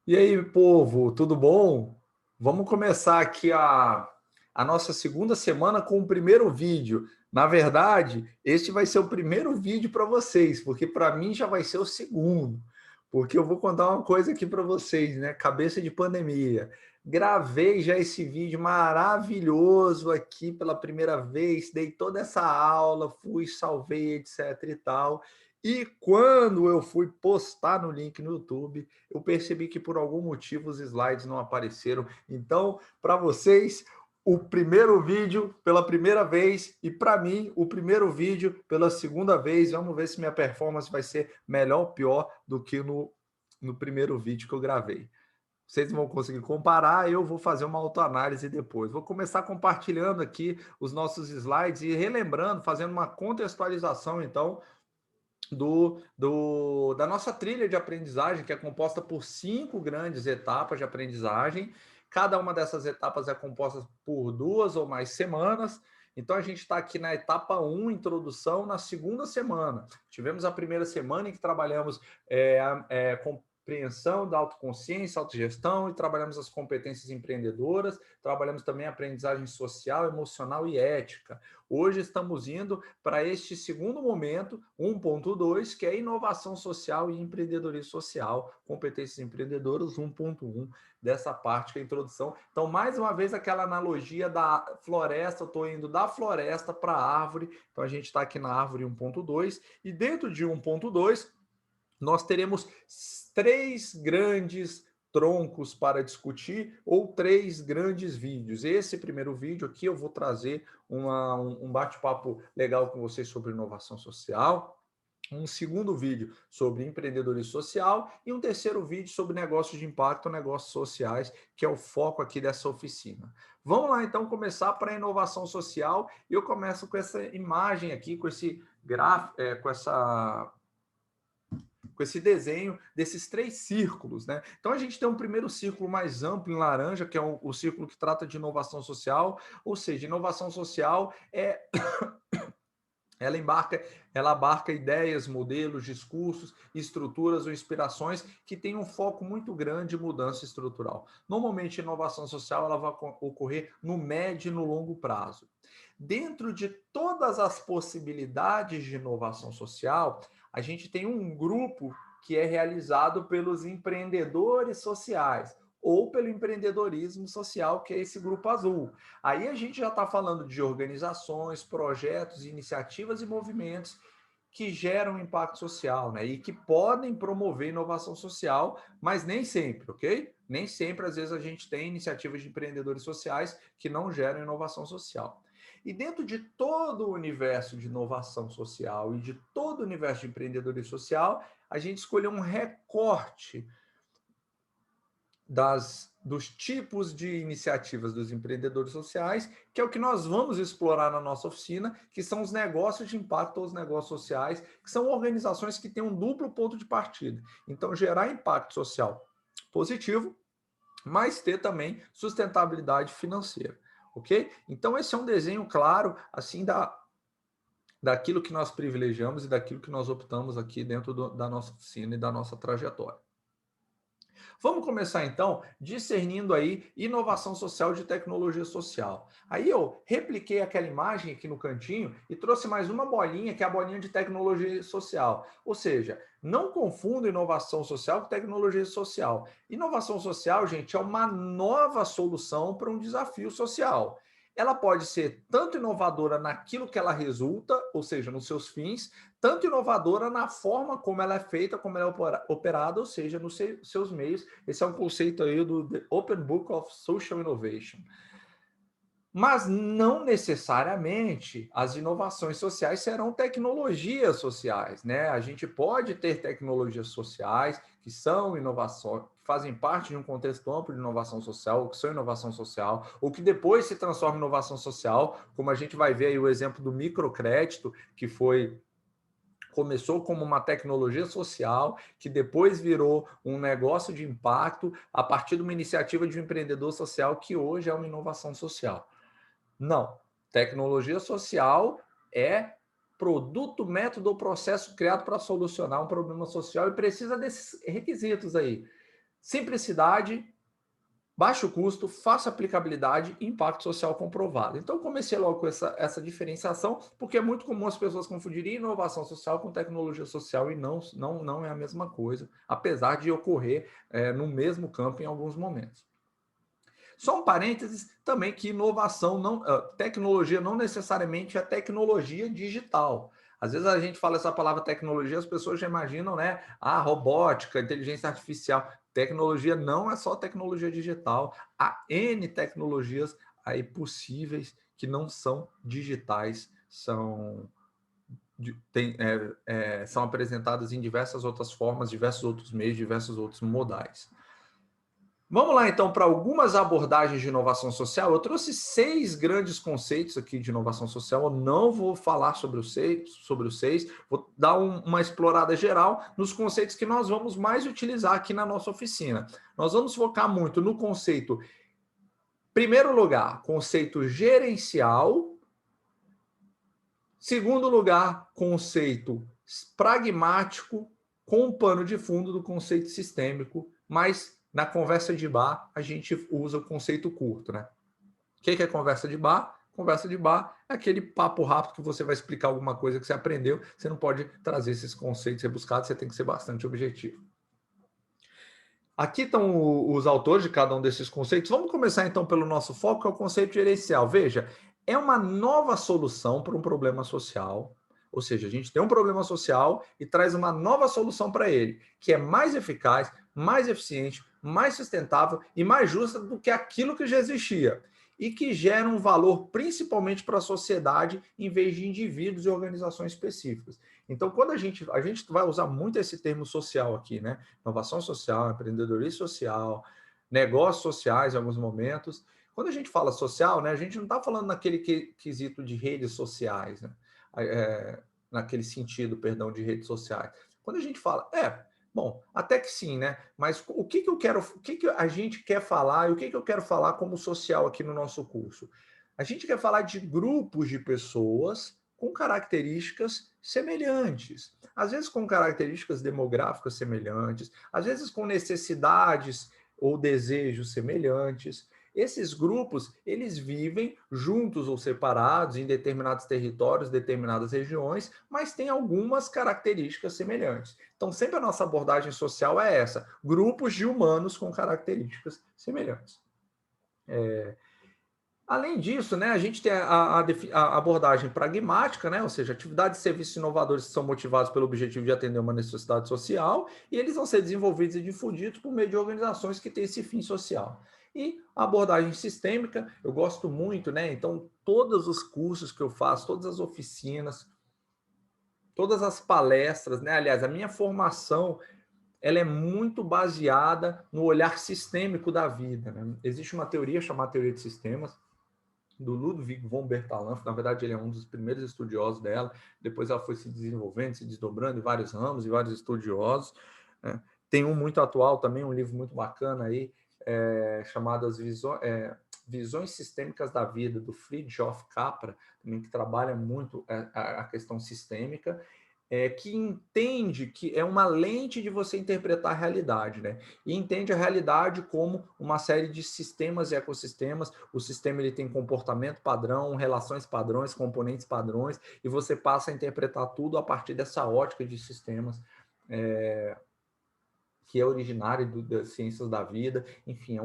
E aí, povo, tudo bom? Vamos começar aqui a nossa segunda semana com o primeiro vídeo. Na verdade, este vai ser o primeiro vídeo para vocês, porque para mim já vai ser o segundo. Porque eu vou contar uma coisa aqui para vocês, né? Cabeça de pandemia. Gravei já esse vídeo maravilhoso aqui pela primeira vez, dei toda essa aula, fui, salvei, etc e tal. E quando eu fui postar no link no YouTube, eu percebi que por algum motivo os slides não apareceram. Então, para vocês, o primeiro vídeo pela primeira vez e para mim, o primeiro vídeo pela segunda vez. Vamos ver se minha performance vai ser melhor ou pior do que no primeiro vídeo que eu gravei. Vocês vão conseguir comparar, eu vou fazer uma autoanálise depois. Vou começar compartilhando aqui os nossos slides e relembrando, fazendo uma contextualização, então, da nossa trilha de aprendizagem, que é composta por 5 grandes etapas de aprendizagem. Cada uma dessas etapas é composta por 2 ou mais semanas. Então, a gente está aqui na etapa 1, introdução, na segunda semana. Tivemos a primeira semana em que trabalhamos compreensão da autoconsciência, autogestão, e trabalhamos as competências empreendedoras, trabalhamos também a aprendizagem social, emocional e ética. Hoje estamos indo para este segundo momento, 1.2, que é inovação social e empreendedorismo social, competências empreendedoras 1.1, dessa parte que é a introdução. Então, mais uma vez, aquela analogia da floresta, eu estou indo da floresta para a árvore, então a gente está aqui na árvore 1.2, e dentro de 1.2, nós teremos 3 grandes troncos para discutir ou 3 grandes vídeos. Esse primeiro vídeo aqui eu vou trazer um bate-papo legal com vocês sobre inovação social, um segundo vídeo sobre empreendedorismo social e um terceiro vídeo sobre negócios de impacto, negócios sociais, que é o foco aqui dessa oficina. Vamos lá, então, começar para a inovação social. E eu começo com essa imagem aqui, com esse gráfico, com esse desenho desses 3 círculos, né? Então a gente tem um primeiro círculo mais amplo em laranja, que é o círculo que trata de inovação social, ou seja, inovação social ela abarca ideias, modelos, discursos, estruturas ou inspirações que têm um foco muito grande em mudança estrutural. Normalmente, a inovação social ela vai ocorrer no médio e no longo prazo. Dentro de todas as possibilidades de inovação social, a gente tem um grupo que é realizado pelos empreendedores sociais ou pelo empreendedorismo social, que é esse grupo azul. Aí a gente já está falando de organizações, projetos, iniciativas e movimentos que geram impacto social, né? E que podem promover inovação social, mas nem sempre, ok? Nem sempre, às vezes, a gente tem iniciativas de empreendedores sociais que não geram inovação social. E dentro de todo o universo de inovação social e de todo o universo de empreendedorismo social, a gente escolheu um recorte dos tipos de iniciativas dos empreendedores sociais, que é o que nós vamos explorar na nossa oficina, que são os negócios de impacto ou os negócios sociais, que são organizações que têm um duplo ponto de partida. Então, gerar impacto social positivo, mas ter também sustentabilidade financeira, ok? Então, esse é um desenho claro, assim, daquilo que nós privilegiamos e daquilo que nós optamos aqui dentro da nossa oficina e da nossa trajetória. Vamos começar então discernindo aí inovação social de tecnologia social. Aí eu repliquei aquela imagem aqui no cantinho e trouxe mais uma bolinha, que é a bolinha de tecnologia social. Ou seja, não confunda inovação social com tecnologia social. Inovação social, gente, é uma nova solução para um desafio social. Ela pode ser tanto inovadora naquilo que ela resulta, ou seja, nos seus fins, tanto inovadora na forma como ela é feita, como ela é operada, ou seja, nos seus meios. Esse é um conceito aí do The Open Book of Social Innovation. Mas não necessariamente as inovações sociais serão tecnologias sociais, né? A gente pode ter tecnologias sociais que são inovações, que fazem parte de um contexto amplo de inovação social, ou que são inovação social, ou que depois se transformam em inovação social, como a gente vai ver aí o exemplo do microcrédito, que começou como uma tecnologia social, que depois virou um negócio de impacto a partir de uma iniciativa de um empreendedor social, que hoje é uma inovação social. Não. Tecnologia social é produto, método ou processo criado para solucionar um problema social e precisa desses requisitos aí. simplicidade, baixo custo, fácil aplicabilidade e impacto social comprovado. Então, eu comecei logo com essa diferenciação, porque é muito comum as pessoas confundirem inovação social com tecnologia social e não é a mesma coisa, apesar de ocorrer no mesmo campo em alguns momentos. Só um parênteses também que tecnologia não necessariamente é tecnologia digital. Às vezes a gente fala essa palavra tecnologia, as pessoas já imaginam, né? Robótica, inteligência artificial. Tecnologia não é só tecnologia digital. Há N tecnologias aí possíveis que não são digitais, são apresentadas em diversas outras formas, diversos outros meios, diversos outros modais. Vamos lá, então, para algumas abordagens de inovação social. Eu trouxe 6 grandes conceitos aqui de inovação social. Eu não vou falar sobre os seis, vou dar uma explorada geral nos conceitos que nós vamos mais utilizar aqui na nossa oficina. Nós vamos focar muito no conceito, primeiro lugar, conceito gerencial. Segundo lugar, conceito pragmático, com o pano de fundo do conceito sistêmico, mas na conversa de bar, a gente usa o conceito curto, né? O que é conversa de bar? Conversa de bar é aquele papo rápido que você vai explicar alguma coisa que você aprendeu. Você não pode trazer esses conceitos rebuscados, você tem que ser bastante objetivo. Aqui estão os autores de cada um desses conceitos. Vamos começar então pelo nosso foco, que é o conceito gerencial. Veja, é uma nova solução para um problema social. Ou seja, a gente tem um problema social e traz uma nova solução para ele, que é mais eficaz, mais eficiente, mais sustentável e mais justa do que aquilo que já existia. E que gera um valor principalmente para a sociedade, em vez de indivíduos e organizações específicas. Então, quando a gente vai usar muito esse termo social aqui, né? Inovação social, empreendedorismo social, negócios sociais em alguns momentos. Quando a gente fala social, né, a gente não está falando naquele quesito de redes sociais, né? Naquele sentido, perdão, de redes sociais. Quando a gente fala, bom, até que sim, né? Mas o que eu quero, o que a gente quer falar e o que eu quero falar como social aqui no nosso curso? A gente quer falar de grupos de pessoas com características semelhantes, às vezes com características demográficas semelhantes, às vezes com necessidades ou desejos semelhantes. Esses grupos, eles vivem juntos ou separados em determinados territórios, determinadas regiões, mas têm algumas características semelhantes. Então, sempre a nossa abordagem social é essa: grupos de humanos com características semelhantes. Além disso, né, a gente tem a abordagem pragmática, né, ou seja, atividades e serviços inovadores que são motivados pelo objetivo de atender uma necessidade social, e eles vão ser desenvolvidos e difundidos por meio de organizações que têm esse fim social. E a abordagem sistêmica, eu gosto muito, né? Então, todos os cursos que eu faço, todas as oficinas, todas as palestras, né? Aliás, a minha formação, ela é muito baseada no olhar sistêmico da vida, né? Existe uma teoria chamada teoria de sistemas, do Ludwig von Bertalanffy. Na verdade, ele é um dos primeiros estudiosos dela. Depois ela foi se desenvolvendo, se desdobrando em vários ramos e vários estudiosos. Né? Tem um muito atual também, um livro muito bacana aí, chamado As Visões Sistêmicas da Vida, do Fritjof Capra, também, que trabalha muito a questão sistêmica, que entende que é uma lente de você interpretar a realidade, né? E entende a realidade como uma série de sistemas e ecossistemas. O sistema ele tem comportamento padrão, relações padrões, componentes padrões, e você passa a interpretar tudo a partir dessa ótica de sistemas, que é originário das ciências da vida. Enfim,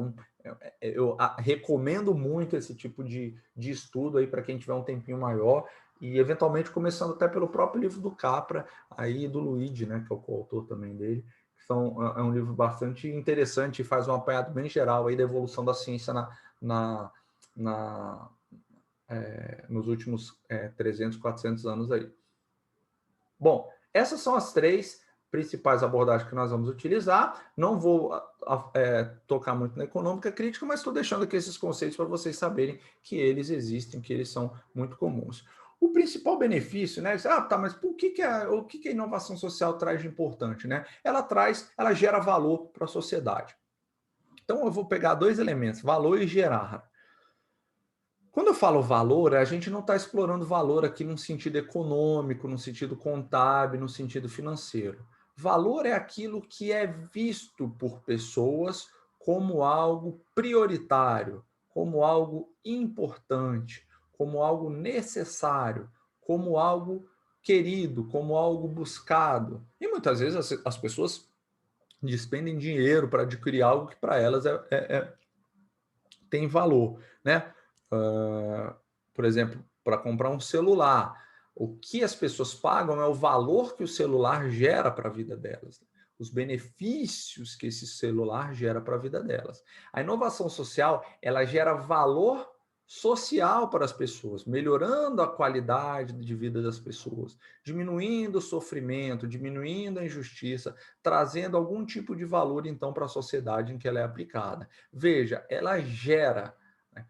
eu recomendo muito esse tipo de estudo aí para quem tiver um tempinho maior, e eventualmente começando até pelo próprio livro do Capra, aí do Luigi, né, que é o coautor também dele. É um livro bastante interessante e faz um apanhado bem geral aí da evolução da ciência nos últimos 300, 400 anos aí. Bom, essas são as 3 principais abordagens que nós vamos utilizar. Não vou tocar muito na econômica crítica, mas estou deixando aqui esses conceitos para vocês saberem que eles existem, que eles são muito comuns. O principal benefício, né? Tá, mas o que a inovação social traz de importante, né? Ela gera valor para a sociedade. Então, eu vou pegar 2 elementos, valor e gerar. Quando eu falo valor, a gente não está explorando valor aqui num sentido econômico, num sentido contábil, num sentido financeiro. Valor é aquilo que é visto por pessoas como algo prioritário, como algo importante, como algo necessário, como algo querido, como algo buscado. E muitas vezes as pessoas despendem dinheiro para adquirir algo que para elas tem valor, né? Uh, por exemplo, para comprar um celular, o que as pessoas pagam é o valor que o celular gera para a vida delas, os benefícios que esse celular gera para a vida delas. A inovação social, ela gera valor social para as pessoas, melhorando a qualidade de vida das pessoas, diminuindo o sofrimento, diminuindo a injustiça, trazendo algum tipo de valor, então, para a sociedade em que ela é aplicada. Veja, ela gera, né?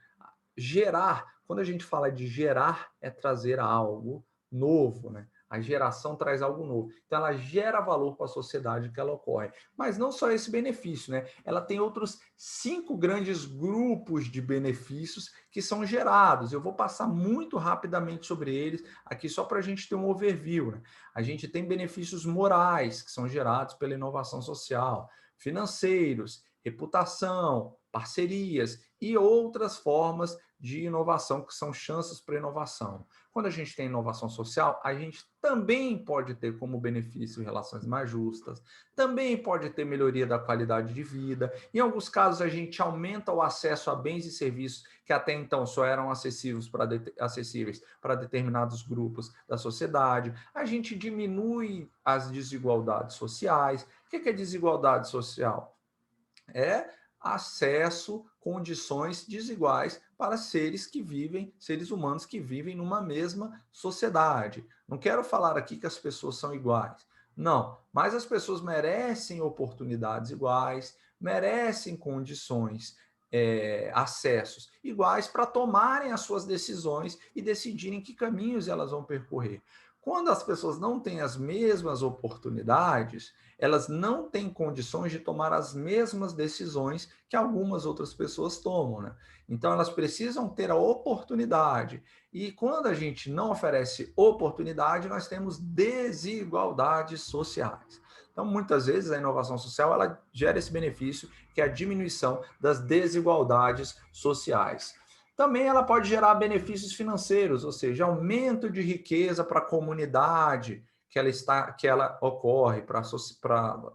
Gerar, quando a gente fala de gerar, é trazer algo novo, né? A geração traz algo novo. Então, ela gera valor para a sociedade que ela ocorre. Mas não só esse benefício, né? Ela tem outros 5 grandes grupos de benefícios que são gerados. Eu vou passar muito rapidamente sobre eles aqui, só para a gente ter um overview, né? A gente tem benefícios morais, que são gerados pela inovação social, financeiros, reputação, parcerias e outras formas de inovação, que são chances para inovação. Quando a gente tem inovação social, a gente também pode ter como benefício relações mais justas, também pode ter melhoria da qualidade de vida. Em alguns casos, a gente aumenta o acesso a bens e serviços que até então só eram acessíveis para determinados grupos da sociedade. A gente diminui as desigualdades sociais. O que é desigualdade social? É acesso, condições desiguais para seres humanos que vivem numa mesma sociedade. Não quero falar aqui que as pessoas são iguais. Não, mas as pessoas merecem oportunidades iguais, merecem condições, acessos iguais para tomarem as suas decisões e decidirem que caminhos elas vão percorrer. Quando as pessoas não têm as mesmas oportunidades, elas não têm condições de tomar as mesmas decisões que algumas outras pessoas tomam, né? Então, elas precisam ter a oportunidade. E quando a gente não oferece oportunidade, nós temos desigualdades sociais. Então, muitas vezes, a inovação social ela gera esse benefício, que é a diminuição das desigualdades sociais. Também ela pode gerar benefícios financeiros, ou seja, aumento de riqueza para a comunidade que ela ocorre, para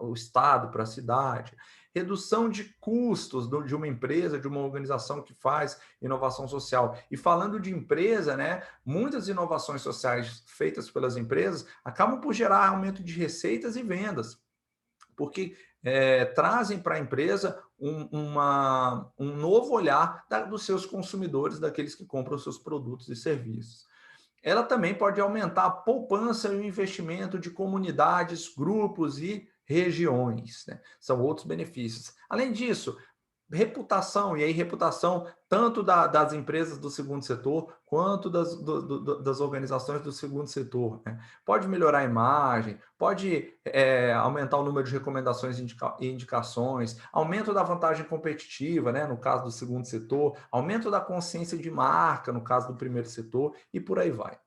o Estado, para a cidade, redução de custos de uma empresa, de uma organização que faz inovação social. E falando de empresa, né, muitas inovações sociais feitas pelas empresas acabam por gerar aumento de receitas e vendas, porque trazem para a empresa um novo olhar dos seus consumidores, daqueles que compram os seus produtos e serviços. Ela também pode aumentar a poupança e o investimento de comunidades, grupos e regiões, né? São outros benefícios. Além disso, reputação, e aí reputação tanto das empresas do segundo setor, quanto das organizações do segundo setor, né? Pode melhorar a imagem, pode aumentar o número de recomendações e indicações, aumento da vantagem competitiva, né? No caso do segundo setor, aumento da consciência de marca, no caso do primeiro setor, e por aí vai.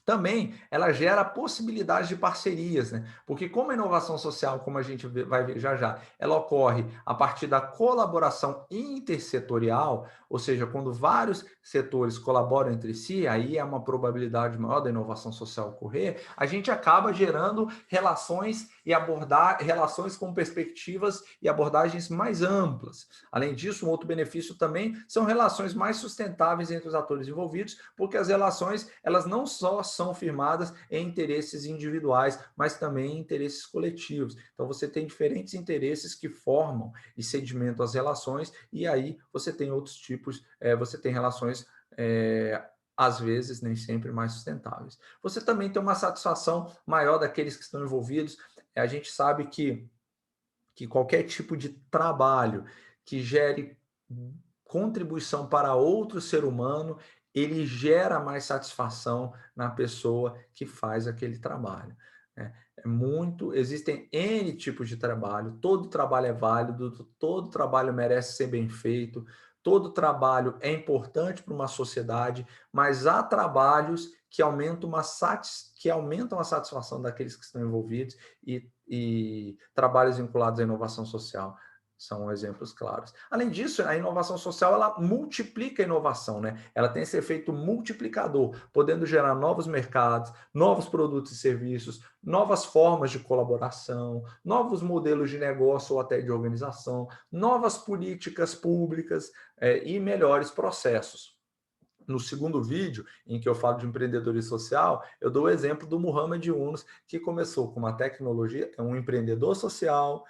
Também ela gera possibilidades de parcerias, né? Porque como a inovação social, como a gente vai ver já já, ela ocorre a partir da colaboração intersetorial, ou seja, quando vários setores colaboram entre si, aí é uma probabilidade maior da inovação social ocorrer, a gente acaba gerando relações relações com perspectivas e abordagens mais amplas. Além disso, um outro benefício também são relações mais sustentáveis entre os atores envolvidos, porque as relações, elas não só são firmadas em interesses individuais, mas também em interesses coletivos. Então, você tem diferentes interesses que formam e sedimentam as relações, e aí você tem outros tipos, você tem relações às vezes, nem sempre mais sustentáveis. Você também tem uma satisfação maior daqueles que estão envolvidos. A gente sabe que qualquer tipo de trabalho que gere contribuição para outro ser humano, ele gera mais satisfação na pessoa que faz aquele trabalho. Existem N tipos de trabalho, todo trabalho é válido, todo trabalho merece ser bem feito, todo trabalho é importante para uma sociedade, mas há trabalhos que aumentam a satisfação daqueles que estão envolvidos e trabalhos vinculados à inovação social. São exemplos claros. Além disso, a inovação social, ela multiplica a inovação, né? Ela tem esse efeito multiplicador, podendo gerar novos mercados, novos produtos e serviços, novas formas de colaboração, novos modelos de negócio ou até de organização, novas políticas públicas e melhores processos. No segundo vídeo, em que eu falo de empreendedorismo social, eu dou o exemplo do Muhammad Yunus, que começou com uma tecnologia, é um empreendedor social,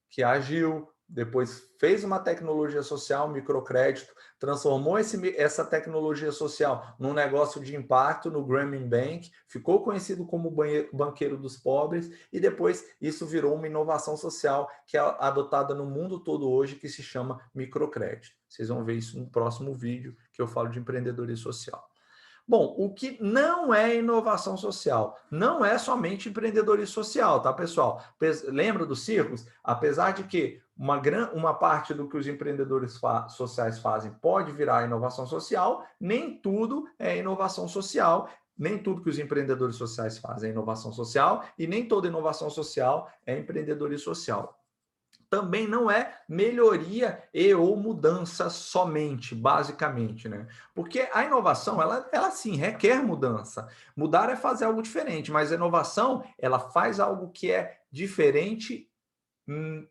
que agiu, depois fez uma tecnologia social, microcrédito, transformou essa tecnologia social num negócio de impacto no Grameen Bank, ficou conhecido como banqueiro dos pobres, e depois isso virou uma inovação social que é adotada no mundo todo hoje, que se chama microcrédito. Vocês vão ver isso no próximo vídeo, que eu falo de empreendedorismo social. Bom, o que não é inovação social? Não é somente empreendedorismo social, tá, pessoal? Lembra dos círculos? Apesar de que uma parte do que os empreendedores sociais fazem pode virar inovação social, nem tudo é inovação social, nem tudo que os empreendedores sociais fazem é inovação social, e nem toda inovação social é empreendedorismo social. Também não é melhoria e ou mudança somente, basicamente, né? Porque a inovação, ela sim requer mudança. Mudar é fazer algo diferente, mas a inovação, ela faz algo que é diferente,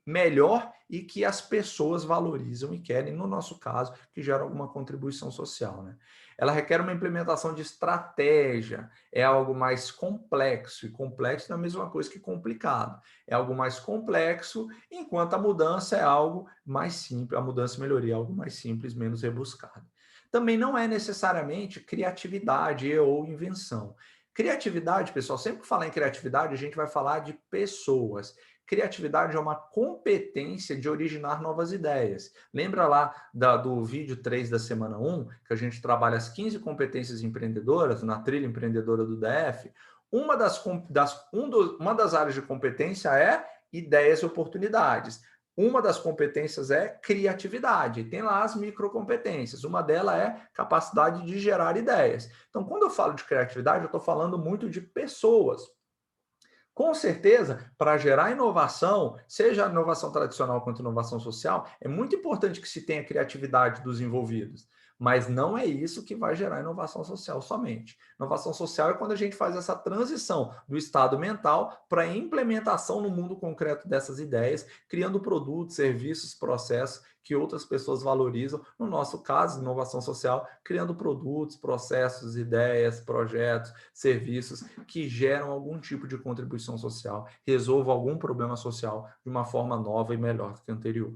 melhor e que as pessoas valorizam e querem, no nosso caso, que gera alguma contribuição social, né? Ela requer uma implementação de estratégia, é algo mais complexo, e complexo não é a mesma coisa que complicado. É algo mais complexo, enquanto a mudança é algo mais simples, a mudança e melhoria é algo mais simples, menos rebuscado. Também não é necessariamente criatividade e ou invenção. Criatividade, pessoal, sempre que falar em criatividade, a gente vai falar de pessoas. Criatividade é uma competência de originar novas ideias. Lembra lá do vídeo 3 da semana 1, que a gente trabalha as 15 competências empreendedoras na trilha empreendedora do DF? Uma das áreas de competência é ideias e oportunidades. Uma das competências é criatividade. Tem lá as microcompetências. Uma delas é capacidade de gerar ideias. Então, quando eu falo de criatividade, eu estou falando muito de pessoas. Com certeza, para gerar inovação, seja a inovação tradicional quanto a inovação social, é muito importante que se tenha criatividade dos envolvidos. Mas não é isso que vai gerar inovação social somente. Inovação social é quando a gente faz essa transição do estado mental para a implementação no mundo concreto dessas ideias, criando produtos, serviços, processos que outras pessoas valorizam. No nosso caso, inovação social, criando produtos, processos, ideias, projetos, serviços que geram algum tipo de contribuição social, resolvam algum problema social de uma forma nova e melhor do que a anterior.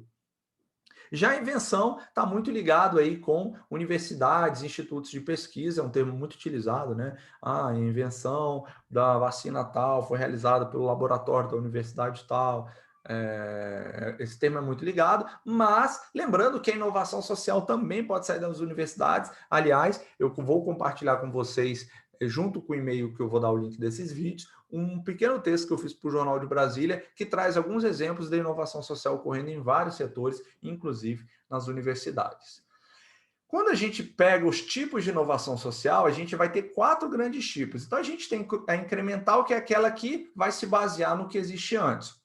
Já a invenção está muito ligado aí com universidades, institutos de pesquisa, é um termo muito utilizado, né? A invenção da vacina tal foi realizada pelo laboratório da universidade tal. Esse termo é muito ligado, mas lembrando que a inovação social também pode sair das universidades. Aliás, eu vou compartilhar com vocês, junto com o e-mail que eu vou dar o link desses vídeos, um pequeno texto que eu fiz para o Jornal de Brasília, que traz alguns exemplos de inovação social ocorrendo em vários setores, inclusive nas universidades. Quando a gente pega os tipos de inovação social, a gente vai ter 4 grandes tipos. Então, a gente tem a incremental, que é aquela que vai se basear no que existe antes.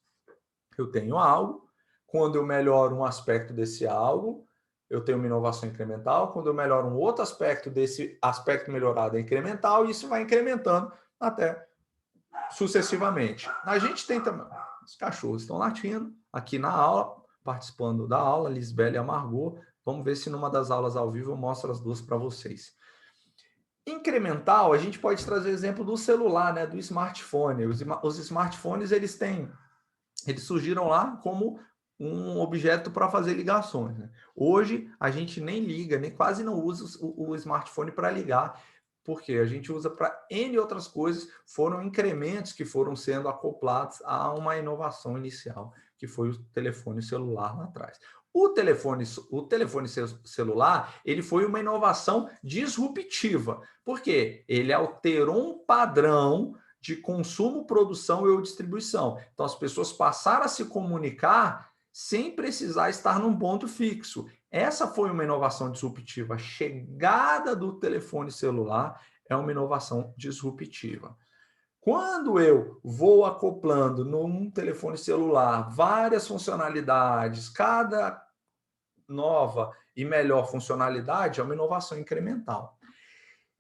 Eu tenho algo, quando eu melhoro um aspecto desse algo, eu tenho uma inovação incremental. Quando eu melhoro um outro aspecto desse aspecto melhorado é incremental, e isso vai incrementando até sucessivamente. A gente tem também, os cachorros estão latindo aqui na aula, participando da aula, Lisbela e a Margot. Vamos ver se numa das aulas ao vivo eu mostro as duas para vocês. Incremental, a gente pode trazer o exemplo do celular, né, do smartphone. Os smartphones, eles surgiram lá como um objeto para fazer ligações, né? Hoje, a gente nem liga, nem quase não usa o smartphone para ligar, porque a gente usa para N outras coisas, foram incrementos que foram sendo acoplados a uma inovação inicial, que foi o telefone celular lá atrás. O telefone celular, ele foi uma inovação disruptiva, porque ele alterou um padrão de consumo, produção e distribuição. Então, as pessoas passaram a se comunicar sem precisar estar num ponto fixo. Essa foi uma inovação disruptiva. A chegada do telefone celular é uma inovação disruptiva. Quando eu vou acoplando num telefone celular várias funcionalidades, cada nova e melhor funcionalidade é uma inovação incremental.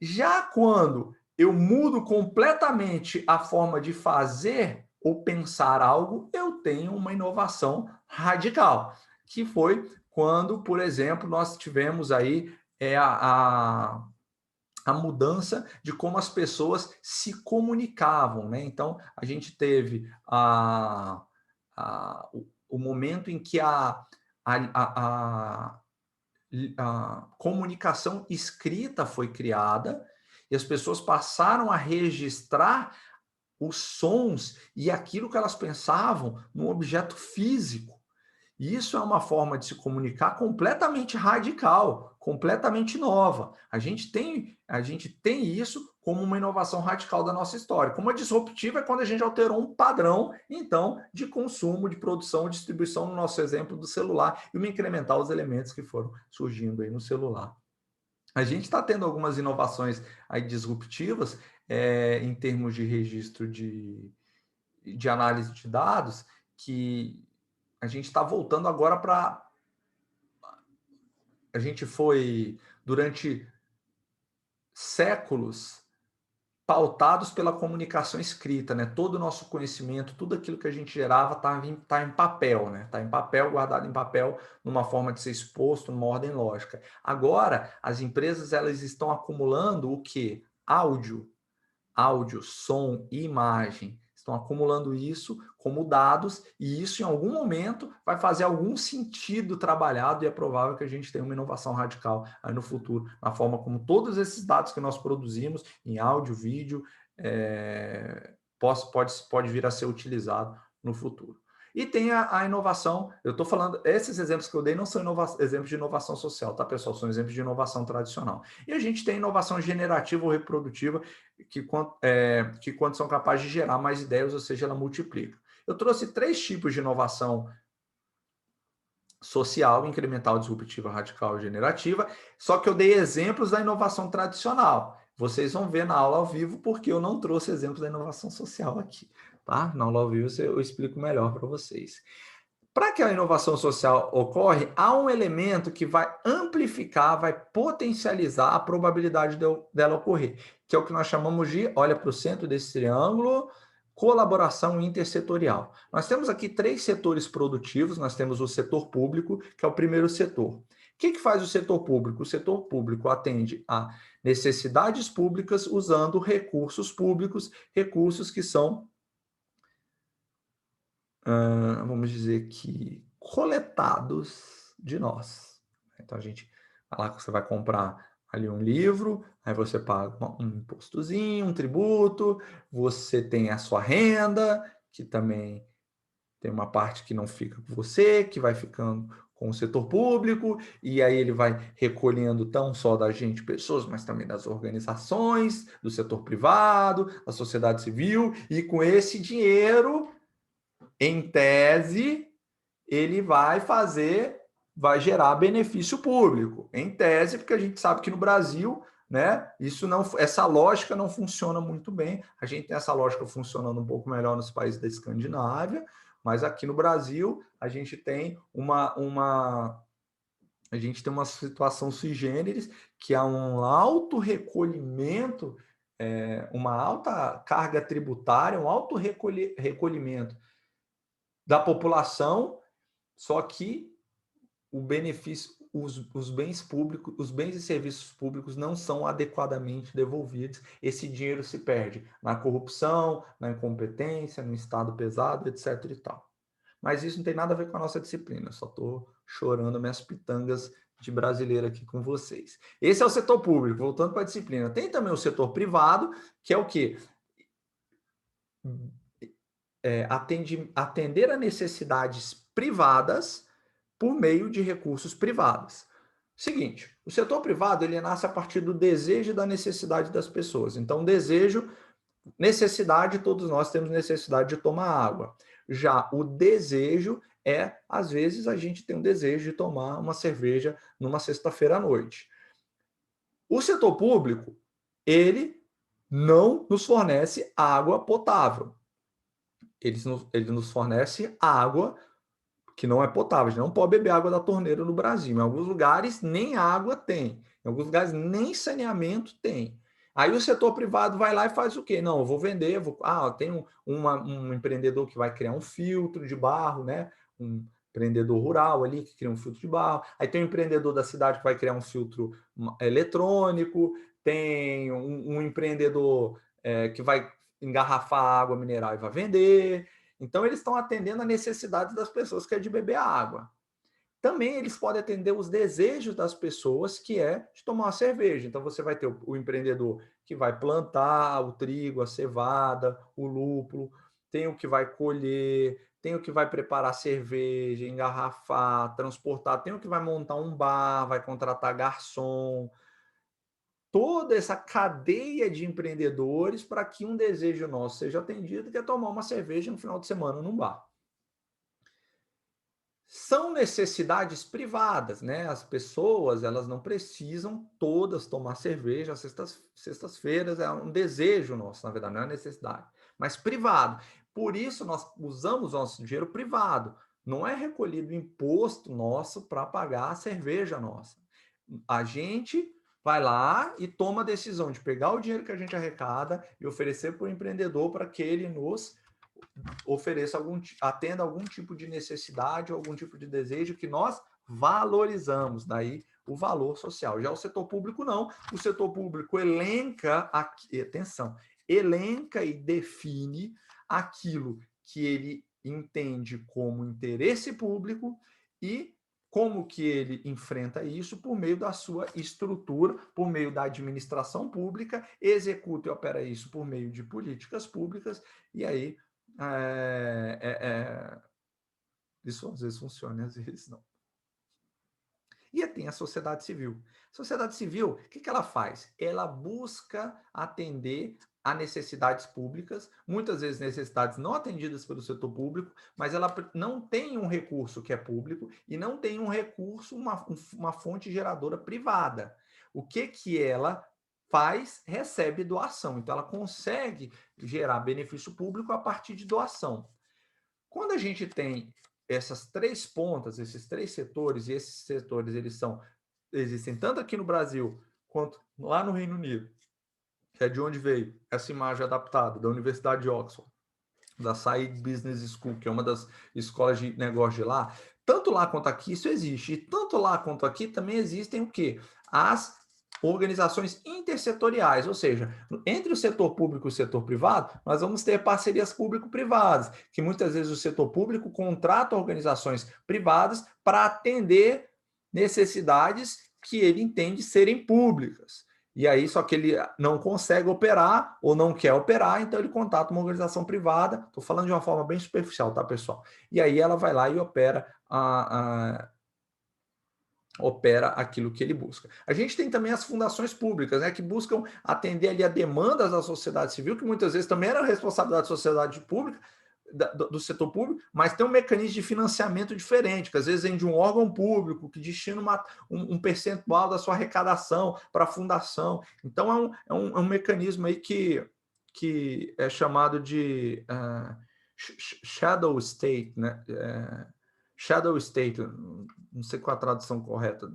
Já quando eu mudo completamente a forma de fazer ou pensar algo, eu tenho uma inovação radical, que foi quando, por exemplo, nós tivemos aí a mudança de como as pessoas se comunicavam, né? Então, a gente teve o momento em que a comunicação escrita foi criada e as pessoas passaram a registrar os sons e aquilo que elas pensavam num objeto físico. E isso é uma forma de se comunicar completamente radical, completamente nova. A gente tem isso como uma inovação radical da nossa história. Como a disruptiva é quando a gente alterou um padrão, então, de consumo, de produção, distribuição, no nosso exemplo do celular, e uma incrementar os elementos que foram surgindo aí no celular. A gente está tendo algumas inovações aí disruptivas em termos de registro de análise de dados, que a gente está voltando agora para... A gente foi, durante séculos, pautados pela comunicação escrita, né? Todo o nosso conhecimento, tudo aquilo que a gente gerava tá em papel, né? Está em papel, guardado em papel, numa forma de ser exposto, numa ordem lógica. Agora, as empresas elas estão acumulando o quê? Áudio, som e imagem. Estão acumulando isso como dados e isso, em algum momento, vai fazer algum sentido trabalhado e é provável que a gente tenha uma inovação radical aí no futuro, na forma como todos esses dados que nós produzimos em áudio, vídeo, pode vir a ser utilizado no futuro. E tem a inovação, eu estou falando, esses exemplos que eu dei não são exemplos de inovação social, tá, pessoal? São exemplos de inovação tradicional. E a gente tem inovação generativa ou reprodutiva, que quando são capazes de gerar mais ideias, ou seja, ela multiplica. Eu trouxe 3 tipos de inovação social, incremental, disruptiva, radical e generativa, só que eu dei exemplos da inovação tradicional. Vocês vão ver na aula ao vivo, porque eu não trouxe exemplos da inovação social aqui. Tá? Na aula ao vivo eu explico melhor para vocês. Para que a inovação social ocorre, há um elemento que vai amplificar, vai potencializar a probabilidade dela ocorrer, que é o que nós chamamos de, olha para o centro desse triângulo, colaboração intersetorial. Nós temos aqui 3 setores produtivos, nós temos o setor público, que é o primeiro setor. O que faz o setor público? O setor público atende a necessidades públicas usando recursos públicos, recursos que são vamos dizer que coletados de nós. Então, a gente vai lá, você vai comprar ali um livro, aí você paga um impostozinho, um tributo, você tem a sua renda, que também tem uma parte que não fica com você, que vai ficando com o setor público, e aí ele vai recolhendo tão só da gente pessoas, mas também das organizações, do setor privado, da sociedade civil, e com esse dinheiro, em tese, ele vai gerar benefício público. Em tese, porque a gente sabe que no Brasil, né, essa lógica não funciona muito bem. A gente tem essa lógica funcionando um pouco melhor nos países da Escandinávia, mas aqui no Brasil a gente tem uma situação sui generis, que há um alto recolhimento, uma alta carga tributária, um alto recolhimento da população, só que o benefício, os bens públicos, os bens e serviços públicos não são adequadamente devolvidos. Esse dinheiro se perde na corrupção, na incompetência, no Estado pesado, etc. e tal. Mas isso não tem nada a ver com a nossa disciplina. Eu só estou chorando minhas pitangas de brasileiro aqui com vocês. Esse é o setor público, voltando para a disciplina. Tem também o setor privado, que é o quê? Atender a necessidades privadas por meio de recursos privados. Seguinte, o setor privado ele nasce a partir do desejo e da necessidade das pessoas. Então, desejo, necessidade, todos nós temos necessidade de tomar água. Já o desejo às vezes, a gente tem um desejo de tomar uma cerveja numa sexta-feira à noite. O setor público, ele não nos fornece água potável. Ele nos fornece água que não é potável. A gente não pode beber água da torneira no Brasil. Em alguns lugares, nem água tem. Em alguns lugares, nem saneamento tem. Aí o setor privado vai lá e faz o quê? Não, eu vou vender, tem um empreendedor que vai criar um filtro de barro, né? Um empreendedor rural ali que cria um filtro de barro. Aí tem um empreendedor da cidade que vai criar um filtro eletrônico. Tem um empreendedor que vai engarrafar água mineral e vai vender. Então, eles estão atendendo a necessidade das pessoas, que é de beber água. Também eles podem atender os desejos das pessoas, que é de tomar uma cerveja. Então, você vai ter o empreendedor que vai plantar o trigo, a cevada, o lúpulo, tem o que vai colher, tem o que vai preparar cerveja, engarrafar, transportar, tem o que vai montar um bar, vai contratar garçom, toda essa cadeia de empreendedores para que um desejo nosso seja atendido, que é tomar uma cerveja no final de semana num bar. São necessidades privadas, né? As pessoas, elas não precisam todas tomar cerveja às sextas-feiras, é um desejo nosso, na verdade, não é necessidade, mas privado. Por isso nós usamos nosso dinheiro privado. Não é recolhido imposto nosso para pagar a cerveja nossa. A gente vai lá e toma a decisão de pegar o dinheiro que a gente arrecada e oferecer para o empreendedor para que ele nos ofereça atenda algum tipo de necessidade ou algum tipo de desejo que nós valorizamos, daí o valor social. Já o setor público não, o setor público elenca, atenção, elenca e define aquilo que ele entende como interesse público e como que ele enfrenta isso por meio da sua estrutura, por meio da administração pública, executa e opera isso por meio de políticas públicas, e aí isso às vezes funciona, às vezes não. E tem a sociedade civil. A sociedade civil, o que ela faz? Ela busca atender a necessidades públicas, muitas vezes necessidades não atendidas pelo setor público, mas ela não tem um recurso que é público e não tem um recurso, uma fonte geradora privada. O que ela faz? Recebe doação. Então, ela consegue gerar benefício público a partir de doação. Quando a gente tem essas três pontas, esses três setores, e esses setores existem tanto aqui no Brasil quanto lá no Reino Unido, que é de onde veio essa imagem adaptada da Universidade de Oxford, da Saïd Business School, que é uma das escolas de negócio de lá, tanto lá quanto aqui isso existe, e tanto lá quanto aqui também existem o quê? As organizações intersetoriais, ou seja, entre o setor público e o setor privado, nós vamos ter parcerias público-privadas, que muitas vezes o setor público contrata organizações privadas para atender necessidades que ele entende serem públicas. E aí, só que ele não consegue operar ou não quer operar, então ele contata uma organização privada. Estou falando de uma forma bem superficial, tá, pessoal? E aí ela vai lá e opera aquilo que ele busca. A gente tem também as fundações públicas, né, que buscam atender ali a demandas da sociedade civil, que muitas vezes também era responsabilidade da sociedade pública, do setor público, mas tem um mecanismo de financiamento diferente, que às vezes vem de um órgão público que destina um percentual da sua arrecadação para a fundação. Então, é um mecanismo aí que é chamado de shadow state, né? Shadow state, não sei qual a tradução correta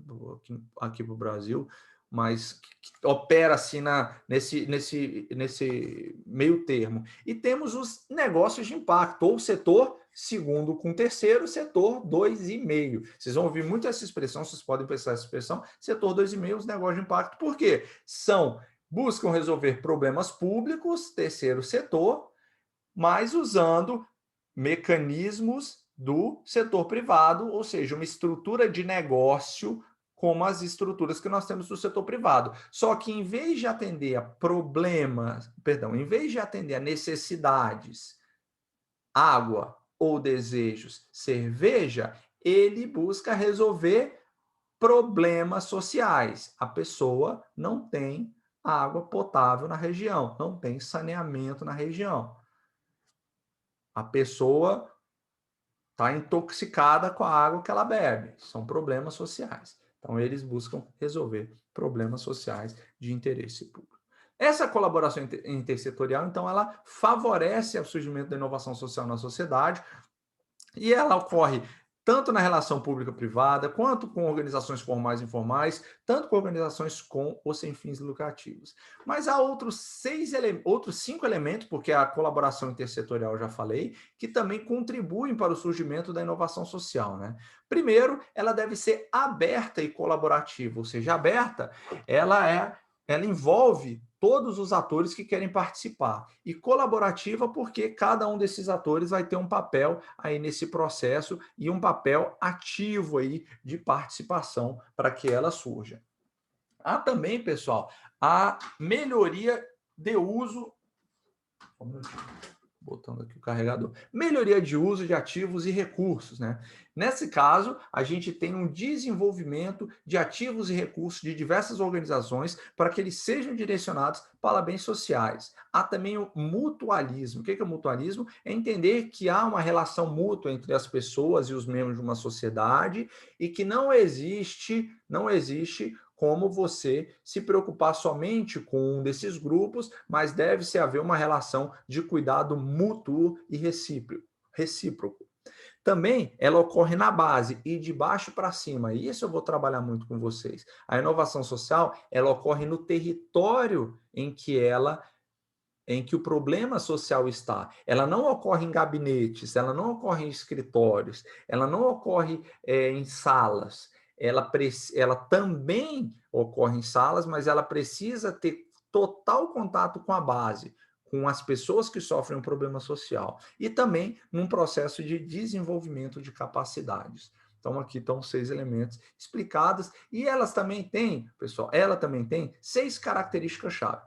aqui para o Brasil, mas que opera assim nesse meio termo. E temos os negócios de impacto, ou setor segundo com terceiro, setor 2,5. Vocês vão ouvir muito essa expressão, vocês podem pensar essa expressão, setor 2,5, os negócios de impacto. Por quê? Buscam resolver problemas públicos, terceiro setor, mas usando mecanismos do setor privado, ou seja, uma estrutura de negócio como as estruturas que nós temos do setor privado. Só que em vez de atender a problemas, em vez de atender a necessidades, água ou desejos, cerveja, ele busca resolver problemas sociais. A pessoa não tem água potável na região, não tem saneamento na região. A pessoa está intoxicada com a água que ela bebe. São problemas sociais. Então, eles buscam resolver problemas sociais de interesse público. Essa colaboração intersetorial, então, ela favorece o surgimento da inovação social na sociedade e ela ocorre tanto na relação pública-privada, quanto com organizações formais e informais, tanto com organizações com ou sem fins lucrativos. Mas há outros 5 elementos, porque a colaboração intersetorial eu já falei, que também contribuem para o surgimento da inovação social, né? Primeiro, ela deve ser aberta e colaborativa, ou seja, aberta, ela envolve todos os atores que querem participar. E colaborativa porque cada um desses atores vai ter um papel aí nesse processo e um papel ativo aí de participação para que ela surja. Há também, pessoal, a melhoria de uso. Botando aqui o carregador. Melhoria de uso de ativos e recursos, né? Nesse caso, a gente tem um desenvolvimento de ativos e recursos de diversas organizações para que eles sejam direcionados para bens sociais. Há também o mutualismo. O que é o mutualismo? É entender que há uma relação mútua entre as pessoas e os membros de uma sociedade e que não existe como você se preocupar somente com um desses grupos, mas deve-se haver uma relação de cuidado mútuo e recíproco. Também ela ocorre na base e de baixo para cima. E isso eu vou trabalhar muito com vocês. A inovação social, ela ocorre no território em que o problema social está. Ela não ocorre em gabinetes, ela não ocorre em escritórios, ela não ocorre em salas. Ela também ocorre em salas, mas ela precisa ter total contato com a base, com as pessoas que sofrem um problema social e também num processo de desenvolvimento de capacidades. Então, aqui estão 6 elementos explicados e elas também têm, pessoal, ela também tem 6 características-chave.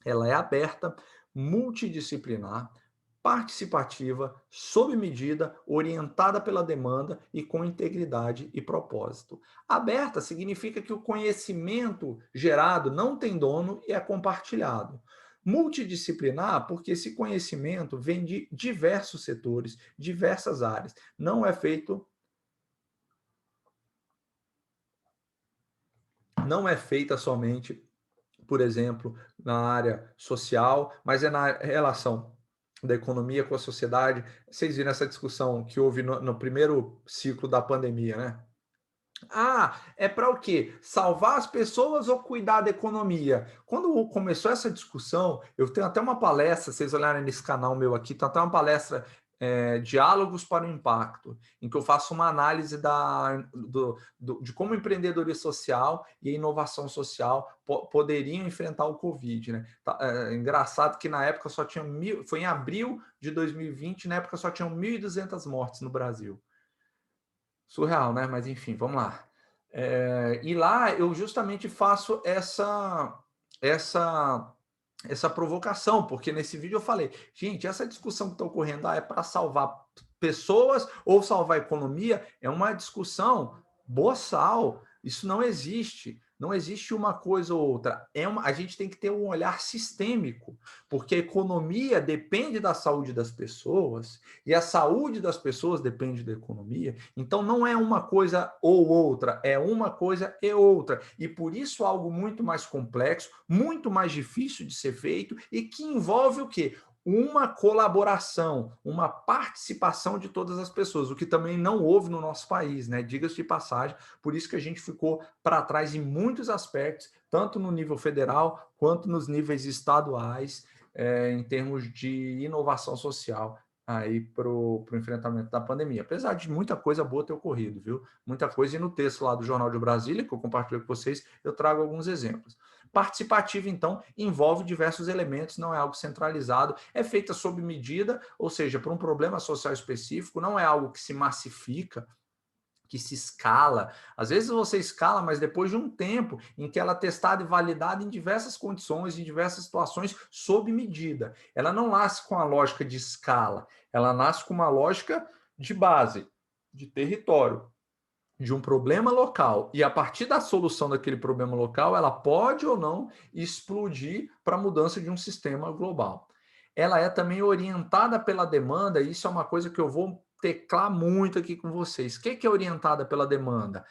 Ela é aberta, multidisciplinar, participativa, sob medida, orientada pela demanda e com integridade e propósito. Aberta significa que o conhecimento gerado não tem dono e é compartilhado. Multidisciplinar, porque esse conhecimento vem de diversos setores, diversas áreas. Não é feita somente, por exemplo, na área social, mas é na relação da economia com a sociedade. Vocês viram essa discussão que houve no primeiro ciclo da pandemia, né? Ah, é para o quê? Salvar as pessoas ou cuidar da economia? Quando começou essa discussão, eu tenho até uma palestra, vocês olharem nesse canal meu aqui, tem até uma palestra, Diálogos para o Impacto, em que eu faço uma análise de como o empreendedorismo social e a inovação social poderiam enfrentar o Covid, né? Engraçado que na época só tinha foi em abril de 2020, na época só tinham 1.200 mortes no Brasil. Surreal, né? Mas enfim, vamos lá. E lá eu justamente faço essa provocação, porque nesse vídeo eu falei, gente, essa discussão que está ocorrendo é para salvar pessoas ou salvar a economia, é uma discussão boçal. Isso não existe. Não existe uma coisa ou outra. A gente tem que ter um olhar sistêmico, porque a economia depende da saúde das pessoas e a saúde das pessoas depende da economia. Então não é uma coisa ou outra, é uma coisa e outra. E por isso algo muito mais complexo, muito mais difícil de ser feito e que envolve o quê? Uma colaboração, uma participação de todas as pessoas, o que também não houve no nosso país, né? Diga-se de passagem, por isso que a gente ficou para trás em muitos aspectos, tanto no nível federal quanto nos níveis estaduais, em termos de inovação social aí para o enfrentamento da pandemia. Apesar de muita coisa boa ter ocorrido, viu? Muita coisa, e no texto lá do Jornal de Brasília, que eu compartilho com vocês, eu trago alguns exemplos. Participativa, então, envolve diversos elementos, não é algo centralizado, é feita sob medida, ou seja, para um problema social específico, não é algo que se massifica, que se escala. Às vezes você escala, mas depois de um tempo em que ela é testada e validada em diversas condições, em diversas situações, sob medida. Ela não nasce com a lógica de escala, ela nasce com uma lógica de base, de território, de um problema local, e a partir da solução daquele problema local, ela pode ou não explodir para a mudança de um sistema global. Ela é também orientada pela demanda, e isso é uma coisa que eu vou teclar muito aqui com vocês. O que é orientada pela demanda?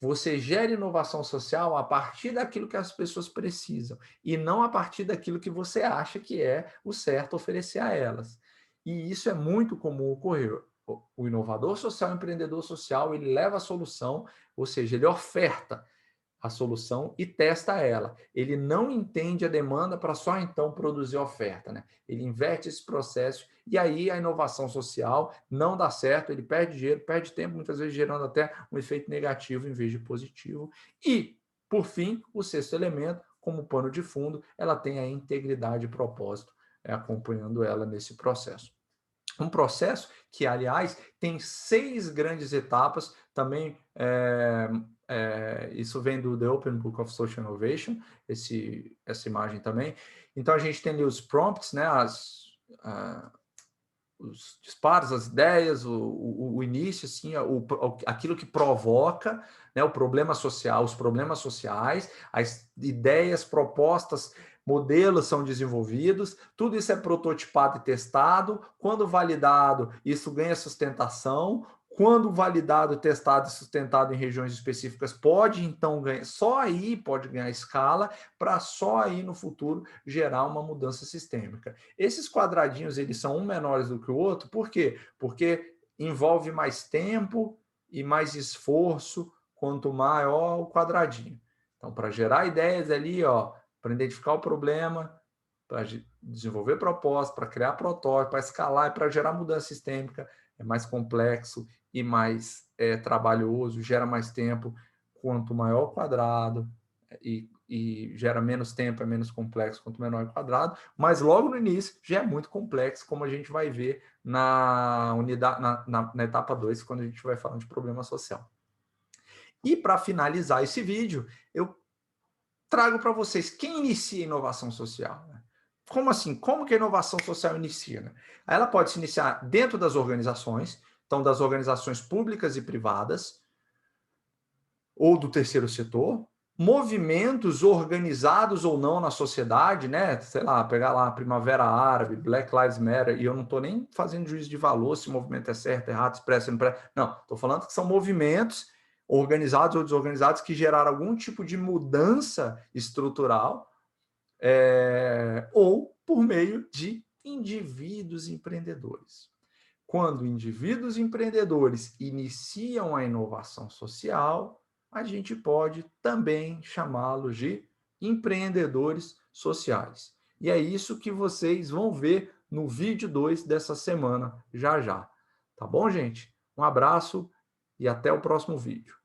Você gera inovação social a partir daquilo que as pessoas precisam e não a partir daquilo que você acha que é o certo oferecer a elas. E isso é muito comum ocorrer. O inovador social, o empreendedor social, ele leva a solução, ou seja, ele oferta a solução e testa ela. Ele não entende a demanda para só então produzir a oferta, né? Ele inverte esse processo e aí a inovação social não dá certo, ele perde dinheiro, perde tempo, muitas vezes gerando até um efeito negativo em vez de positivo. E, por fim, o sexto elemento, como pano de fundo, ela tem a integridade e propósito acompanhando ela nesse processo. Um processo que, aliás, tem 6 grandes etapas, também isso vem do The Open Book of Social Innovation, essa imagem também. Então, a gente tem ali os prompts, né, os disparos, as ideias, o início, assim, aquilo que provoca, né, o problema social, os problemas sociais, as ideias, propostas, modelos são desenvolvidos, tudo isso é prototipado e testado. Quando validado, isso ganha sustentação. Quando validado, testado e sustentado em regiões específicas, pode então ganhar, só aí pode ganhar escala, para só aí no futuro gerar uma mudança sistêmica. Esses quadradinhos, eles são um menores do que o outro, por quê? Porque envolve mais tempo e mais esforço, quanto maior o quadradinho. Então, para gerar ideias ali, para identificar o problema, para desenvolver proposta, para criar protótipo, para escalar e para gerar mudança sistêmica, é mais complexo e mais trabalhoso, gera mais tempo, quanto maior o quadrado e gera menos tempo, é menos complexo, quanto menor o quadrado, mas logo no início já é muito complexo, como a gente vai ver na unidade, na etapa 2, quando a gente vai falando de problema social. E para finalizar esse vídeo, eu trago para vocês quem inicia a inovação social. Né? Como assim? Como que a inovação social inicia? Né? Ela pode se iniciar dentro das organizações, então das organizações públicas e privadas, ou do terceiro setor, movimentos organizados ou não na sociedade, né? Sei lá, pegar lá a Primavera Árabe, Black Lives Matter, e eu não estou nem fazendo juízo de valor se o movimento é certo, errado, expresso, não expresso. Não, estou falando que são movimentos organizados ou desorganizados que geraram algum tipo de mudança estrutural ou por meio de indivíduos empreendedores. Quando indivíduos empreendedores iniciam a inovação social, a gente pode também chamá-los de empreendedores sociais. E é isso que vocês vão ver no vídeo 2 dessa semana, já já. Tá bom, gente? Um abraço e até o próximo vídeo.